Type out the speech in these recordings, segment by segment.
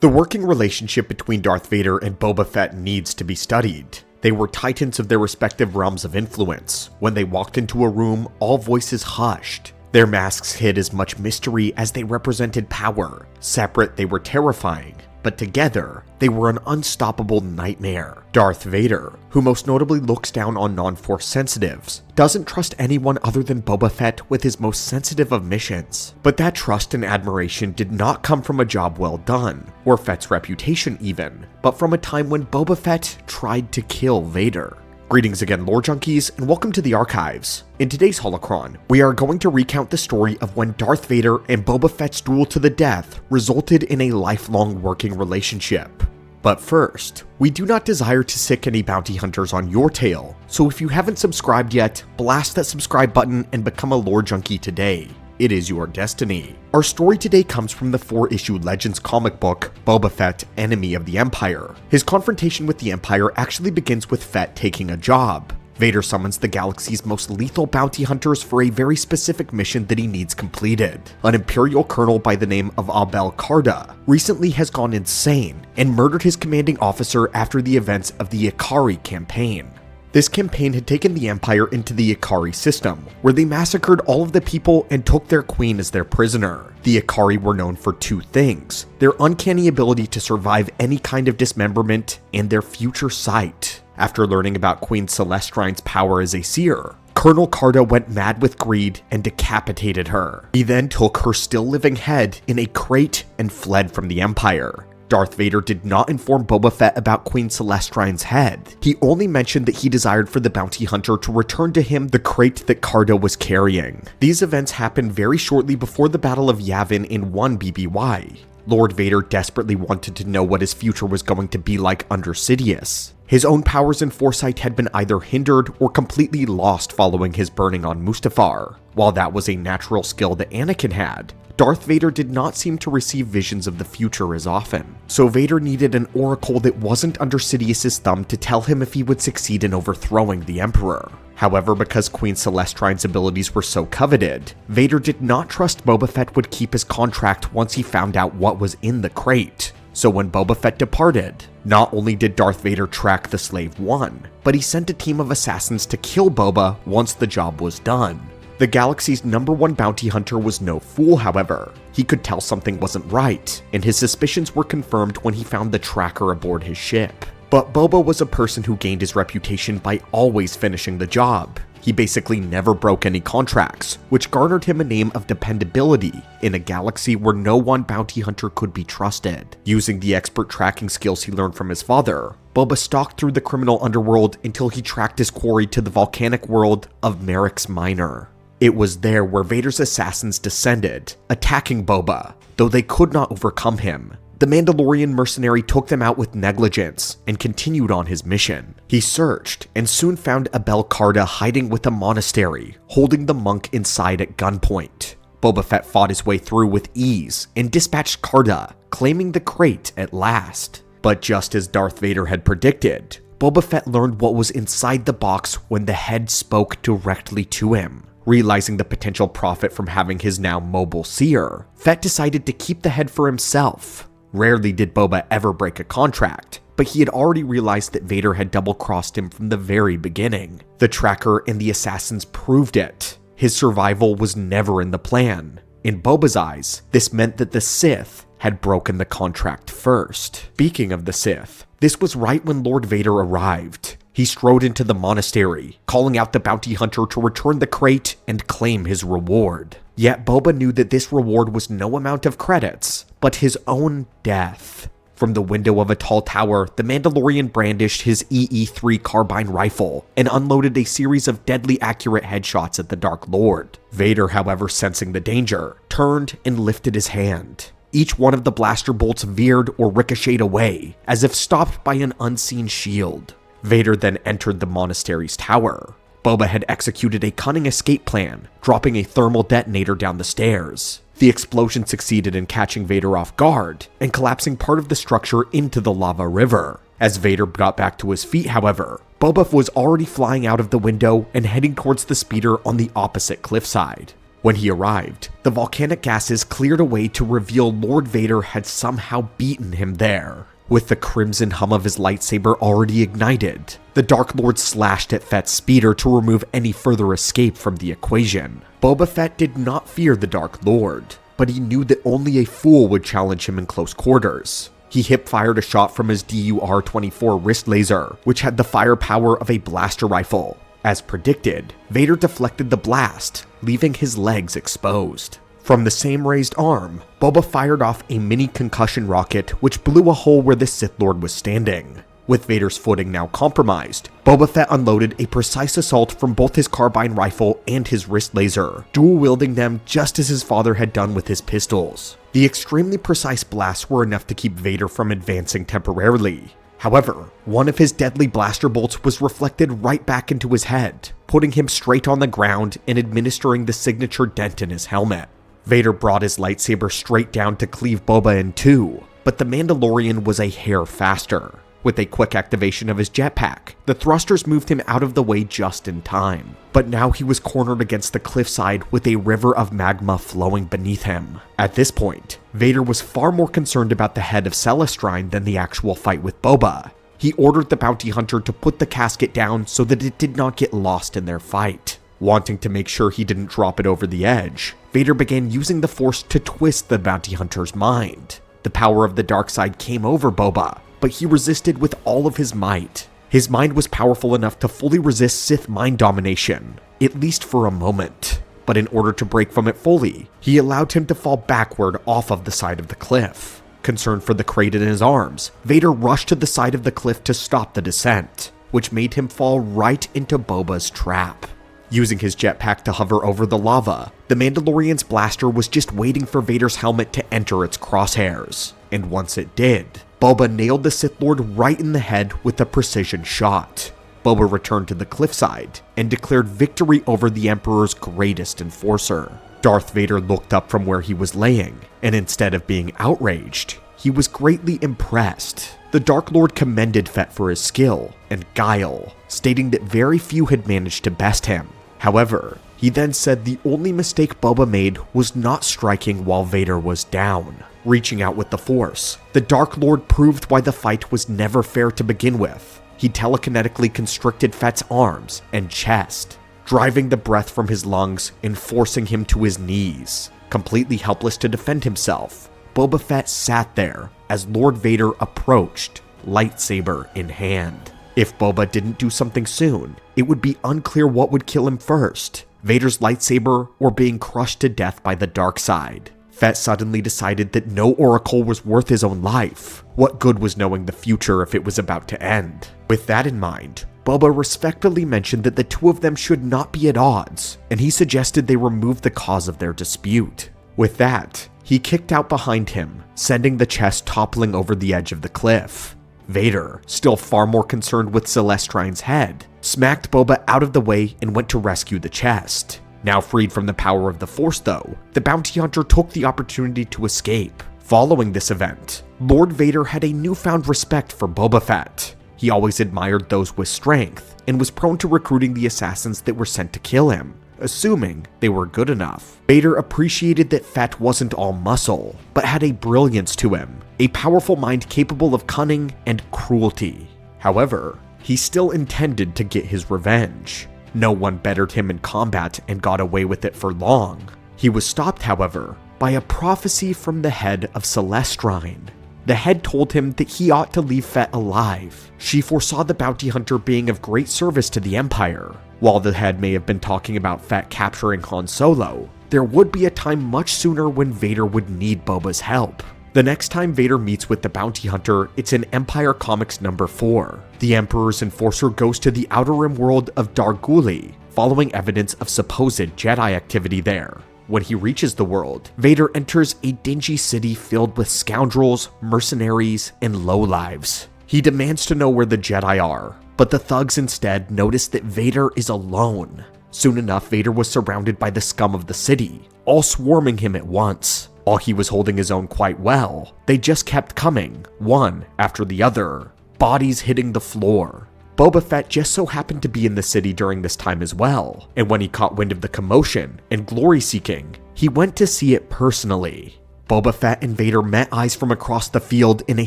The working relationship between Darth Vader and Boba Fett needs to be studied. They were titans of their respective realms of influence. When they walked into a room, all voices hushed. Their masks hid as much mystery as they represented power. Separate, they were terrifying, but together, they were an unstoppable nightmare. Darth Vader, who most notably looks down on non-Force sensitives, doesn't trust anyone other than Boba Fett with his most sensitive of missions. But that trust and admiration did not come from a job well done, or Fett's reputation even, but from a time when Boba Fett tried to kill Vader. Greetings again, lore junkies, and welcome to the archives. In today's holocron, we are going to recount the story of when Darth Vader and Boba Fett's duel to the death resulted in a lifelong working relationship. But first, we do not desire to sick any bounty hunters on your tail, so if you haven't subscribed yet, blast that subscribe button and become a lore junkie today. It is your destiny. Our story today comes from the 4-issue Legends comic book, Boba Fett, Enemy of the Empire. His confrontation with the Empire actually begins with Fett taking a job. Vader summons the galaxy's most lethal bounty hunters for a very specific mission that he needs completed. An Imperial colonel by the name of Abel Karda recently has gone insane and murdered his commanding officer after the events of the Icarii campaign. This campaign had taken the Empire into the Icarii system, where they massacred all of the people and took their queen as their prisoner. The Icarii were known for two things: their uncanny ability to survive any kind of dismemberment and their future sight. After learning about Queen Selestrine's power as a seer, Colonel Karda went mad with greed and decapitated her. He then took her still living head in a crate and fled from the Empire. Darth Vader did not inform Boba Fett about Queen Selestrine's head. He only mentioned that he desired for the bounty hunter to return to him the crate that Karda was carrying. These events happened very shortly before the Battle of Yavin in 1 BBY. Lord Vader desperately wanted to know what his future was going to be like under Sidious. His own powers and foresight had been either hindered or completely lost following his burning on Mustafar. While that was a natural skill that Anakin had, Darth Vader did not seem to receive visions of the future as often. So Vader needed an oracle that wasn't under Sidious's thumb to tell him if he would succeed in overthrowing the Emperor. However, because Queen Celestrine's abilities were so coveted, Vader did not trust Boba Fett would keep his contract once he found out what was in the crate. So when Boba Fett departed, not only did Darth Vader track the Slave One, but he sent a team of assassins to kill Boba once the job was done. The galaxy's #1 bounty hunter was no fool, however. He could tell something wasn't right, and his suspicions were confirmed when he found the tracker aboard his ship. But Boba was a person who gained his reputation by always finishing the job. He basically never broke any contracts, which garnered him a name of dependability in a galaxy where no one bounty hunter could be trusted. Using the expert tracking skills he learned from his father, Boba stalked through the criminal underworld until he tracked his quarry to the volcanic world of Merik's Minor. It was there where Vader's assassins descended, attacking Boba, though they could not overcome him. The Mandalorian mercenary took them out with negligence and continued on his mission. He searched and soon found Abel Karda hiding with a monastery, holding the monk inside at gunpoint. Boba Fett fought his way through with ease and dispatched Karda, claiming the crate at last. But just as Darth Vader had predicted, Boba Fett learned what was inside the box when the head spoke directly to him. Realizing the potential profit from having his now mobile seer, Fett decided to keep the head for himself. Rarely did Boba ever break a contract, but he had already realized that Vader had double-crossed him from the very beginning. The tracker and the assassins proved it. His survival was never in the plan. In Boba's eyes, this meant that the Sith had broken the contract first. Speaking of the Sith, this was right when Lord Vader arrived. He strode into the monastery, calling out the bounty hunter to return the crate and claim his reward. Yet Boba knew that this reward was no amount of credits, but his own death. From the window of a tall tower, the Mandalorian brandished his EE-3 carbine rifle and unloaded a series of deadly accurate headshots at the Dark Lord. Vader, however, sensing the danger, turned and lifted his hand. Each one of the blaster bolts veered or ricocheted away, as if stopped by an unseen shield. Vader then entered the monastery's tower. Boba had executed a cunning escape plan, dropping a thermal detonator down the stairs. The explosion succeeded in catching Vader off guard and collapsing part of the structure into the lava river. As Vader got back to his feet, however, Boba was already flying out of the window and heading towards the speeder on the opposite cliffside. When he arrived, the volcanic gases cleared away to reveal Lord Vader had somehow beaten him there. With the crimson hum of his lightsaber already ignited, the Dark Lord slashed at Fett's speeder to remove any further escape from the equation. Boba Fett did not fear the Dark Lord, but he knew that only a fool would challenge him in close quarters. He hip-fired a shot from his DUR-24 wrist laser, which had the firepower of a blaster rifle. As predicted, Vader deflected the blast, leaving his legs exposed. From the same raised arm, Boba fired off a mini concussion rocket which blew a hole where the Sith Lord was standing. With Vader's footing now compromised, Boba Fett unloaded a precise assault from both his carbine rifle and his wrist laser, dual-wielding them just as his father had done with his pistols. The extremely precise blasts were enough to keep Vader from advancing temporarily. However, one of his deadly blaster bolts was reflected right back into his head, putting him straight on the ground and administering the signature dent in his helmet. Vader brought his lightsaber straight down to cleave Boba in two, but the Mandalorian was a hair faster. With a quick activation of his jetpack, the thrusters moved him out of the way just in time. But now he was cornered against the cliffside with a river of magma flowing beneath him. At this point, Vader was far more concerned about the head of Selestrine than the actual fight with Boba. He ordered the bounty hunter to put the casket down so that it did not get lost in their fight. Wanting to make sure he didn't drop it over the edge, Vader began using the Force to twist the bounty hunter's mind. The power of the dark side came over Boba, but he resisted with all of his might. His mind was powerful enough to fully resist Sith mind domination, at least for a moment. But in order to break from it fully, he allowed him to fall backward off of the side of the cliff. Concerned for the crate in his arms, Vader rushed to the side of the cliff to stop the descent, which made him fall right into Boba's trap. Using his jetpack to hover over the lava, the Mandalorian's blaster was just waiting for Vader's helmet to enter its crosshairs. And once it did, Boba nailed the Sith Lord right in the head with a precision shot. Boba returned to the cliffside and declared victory over the Emperor's greatest enforcer. Darth Vader looked up from where he was laying, and instead of being outraged, he was greatly impressed. The Dark Lord commended Fett for his skill and guile, stating that very few had managed to best him. However, he then said the only mistake Boba made was not striking while Vader was down. Reaching out with the Force, the Dark Lord proved why the fight was never fair to begin with. He telekinetically constricted Fett's arms and chest, driving the breath from his lungs and forcing him to his knees. Completely helpless to defend himself, Boba Fett sat there as Lord Vader approached, lightsaber in hand. If Boba didn't do something soon, it would be unclear what would kill him first, Vader's lightsaber or being crushed to death by the dark side. Fett suddenly decided that no oracle was worth his own life. What good was knowing the future if it was about to end? With that in mind, Boba respectfully mentioned that the two of them should not be at odds, and he suggested they remove the cause of their dispute. With that, he kicked out behind him, sending the chest toppling over the edge of the cliff. Vader, still far more concerned with Celestrine's head, smacked Boba out of the way and went to rescue the chest. Now freed from the power of the Force though, the bounty hunter took the opportunity to escape. Following this event, Lord Vader had a newfound respect for Boba Fett. He always admired those with strength, and was prone to recruiting the assassins that were sent to kill him, assuming they were good enough. Vader appreciated that Fett wasn't all muscle, but had a brilliance to him, a powerful mind capable of cunning and cruelty. However, he still intended to get his revenge. No one bettered him in combat and got away with it for long. He was stopped, however, by a prophecy from the head of Selestrine. The head told him that he ought to leave Fett alive. She foresaw the bounty hunter being of great service to the Empire. While the head may have been talking about Fett capturing Han Solo, there would be a time much sooner when Vader would need Boba's help. The next time Vader meets with the bounty hunter, it's in Empire Comics number 4. The Emperor's enforcer goes to the Outer Rim world of Darguli, following evidence of supposed Jedi activity there. When he reaches the world, Vader enters a dingy city filled with scoundrels, mercenaries, and lowlives. He demands to know where the Jedi are, but the thugs instead notice that Vader is alone. Soon enough, Vader was surrounded by the scum of the city, all swarming him at once. While he was holding his own quite well, they just kept coming, one after the other, bodies hitting the floor. Boba Fett just so happened to be in the city during this time as well, and when he caught wind of the commotion and glory seeking, he went to see it personally. Boba Fett and Vader met eyes from across the field in a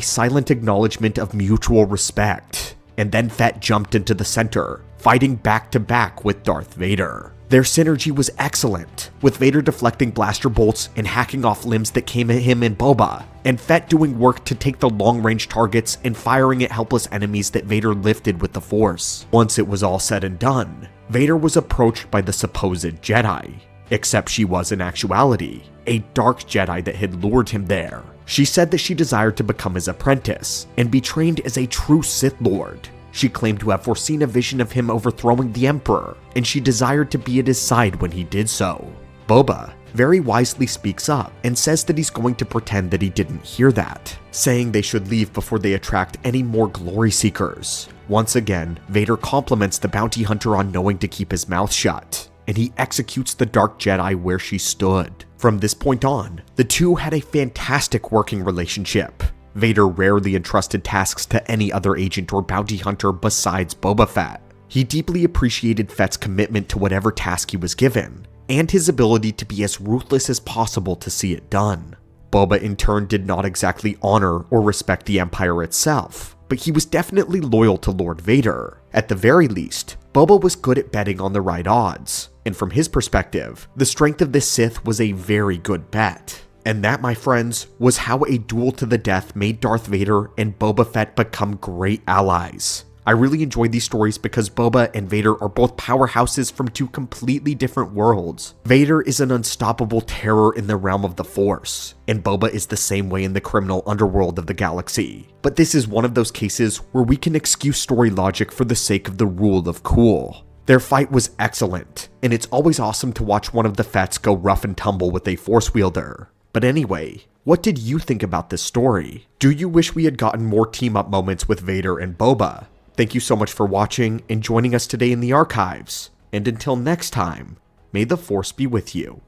silent acknowledgement of mutual respect, and then Fett jumped into the center, fighting back to back with Darth Vader. Their synergy was excellent, with Vader deflecting blaster bolts and hacking off limbs that came at him and Boba, and Fett doing work to take the long-range targets and firing at helpless enemies that Vader lifted with the Force. Once it was all said and done, Vader was approached by the supposed Jedi, except she was in actuality a dark Jedi that had lured him there. She said that she desired to become his apprentice and be trained as a true Sith Lord. She claimed to have foreseen a vision of him overthrowing the Emperor, and she desired to be at his side when he did so. Boba very wisely speaks up and says that he's going to pretend that he didn't hear that, saying they should leave before they attract any more glory seekers. Once again, Vader compliments the bounty hunter on knowing to keep his mouth shut, and he executes the Dark Jedi where she stood. From this point on, the two had a fantastic working relationship. Vader rarely entrusted tasks to any other agent or bounty hunter besides Boba Fett. He deeply appreciated Fett's commitment to whatever task he was given, and his ability to be as ruthless as possible to see it done. Boba in turn did not exactly honor or respect the Empire itself, but he was definitely loyal to Lord Vader. At the very least, Boba was good at betting on the right odds, and from his perspective, the strength of the Sith was a very good bet. And that, my friends, was how a duel to the death made Darth Vader and Boba Fett become great allies. I really enjoyed these stories because Boba and Vader are both powerhouses from two completely different worlds. Vader is an unstoppable terror in the realm of the Force, and Boba is the same way in the criminal underworld of the galaxy. But this is one of those cases where we can excuse story logic for the sake of the rule of cool. Their fight was excellent, and it's always awesome to watch one of the Fetts go rough and tumble with a Force wielder. But anyway, what did you think about this story? Do you wish we had gotten more team-up moments with Vader and Boba? Thank you so much for watching and joining us today in the archives. And until next time, may the Force be with you.